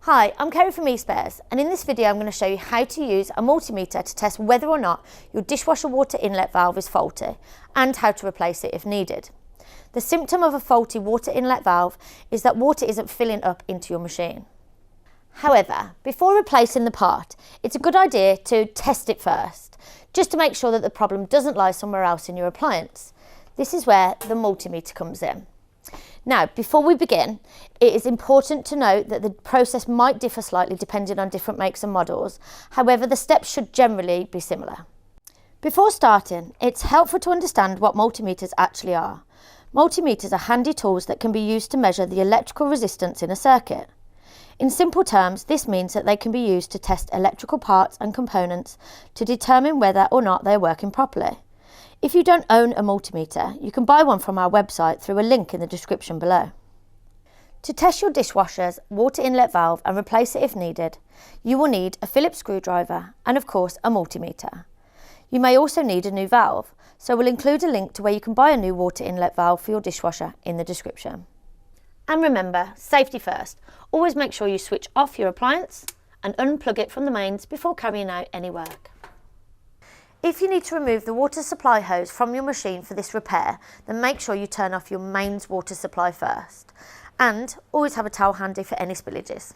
Hi, I'm Kerry from eSpares, and in this video I'm going to show you how to use a multimeter to test whether or not your dishwasher water inlet valve is faulty and how to replace it if needed. The symptom of a faulty water inlet valve is that water isn't filling up into your machine. However, before replacing the part, it's a good idea to test it first, just to make sure that the problem doesn't lie somewhere else in your appliance. This is where the multimeter comes in. Now, before we begin, it is important to note that the process might differ slightly depending on different makes and models. However, the steps should generally be similar. Before starting, it's helpful to understand what multimeters actually are. Multimeters are handy tools that can be used to measure the electrical resistance in a circuit. In simple terms, this means that they can be used to test electrical parts and components to determine whether or not they are working properly. If you don't own a multimeter, you can buy one from our website through a link in the description below. To test your dishwasher's water inlet valve and replace it if needed, you will need a Phillips screwdriver and of course a multimeter. You may also need a new valve, so we'll include a link to where you can buy a new water inlet valve for your dishwasher in the description. And remember, safety first. Always make sure you switch off your appliance and unplug it from the mains before carrying out any work. If you need to remove the water supply hose from your machine for this repair, then make sure you turn off your mains water supply first. And always have a towel handy for any spillages.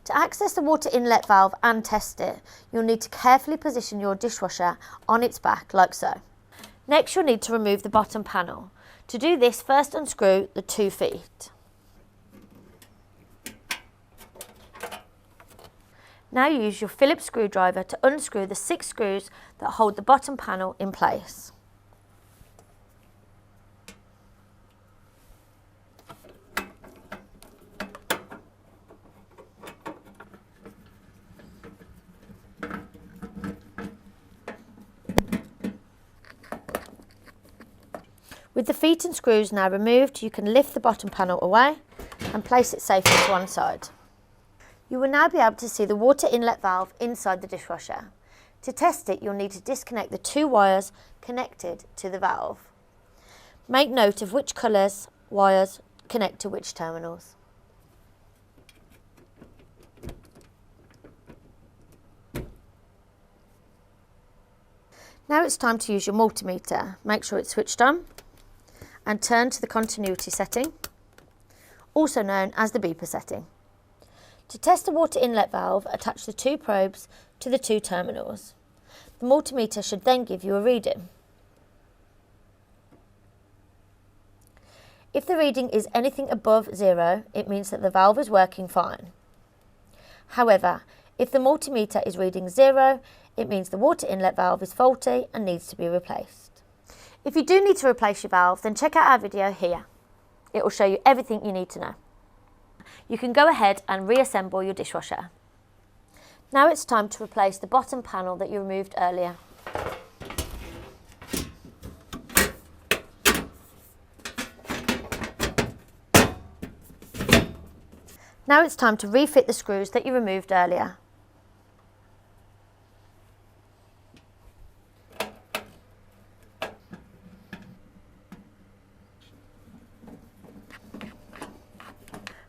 To access the water inlet valve and test it, you'll need to carefully position your dishwasher on its back like so. Next, you'll need to remove the bottom panel. To do this, first unscrew the 2 feet. Now use your Phillips screwdriver to unscrew the 6 screws that hold the bottom panel in place. With the feet and screws now removed, you can lift the bottom panel away and place it safely to one side. You will now be able to see the water inlet valve inside the dishwasher. To test it, you'll need to disconnect the 2 wires connected to the valve. Make note of which wires connect to which terminals. Now it's time to use your multimeter. Make sure it's switched on and turn to the continuity setting, also known as the beeper setting. To test the water inlet valve, attach the 2 probes to the 2 terminals. The multimeter should then give you a reading. If the reading is anything above 0, it means that the valve is working fine. However, if the multimeter is reading 0, it means the water inlet valve is faulty and needs to be replaced. If you do need to replace your valve, then check out our video here. It will show you everything you need to know. You can go ahead and reassemble your dishwasher. Now it's time to replace the bottom panel that you removed earlier. Now it's time to refit the screws that you removed earlier.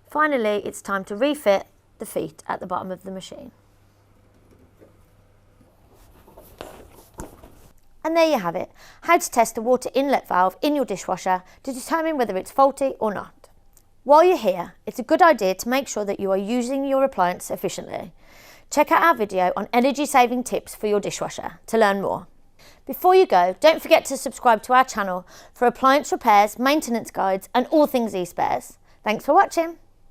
Finally, it's time to refit the feet at the bottom of the machine. And there you have it, how to test the water inlet valve in your dishwasher to determine whether it's faulty or not. While you're here, it's a good idea to make sure that you are using your appliance efficiently. Check out our video on energy saving tips for your dishwasher to learn more. Before you go, don't forget to subscribe to our channel for appliance repairs, maintenance guides and all things eSpares. Thanks for watching.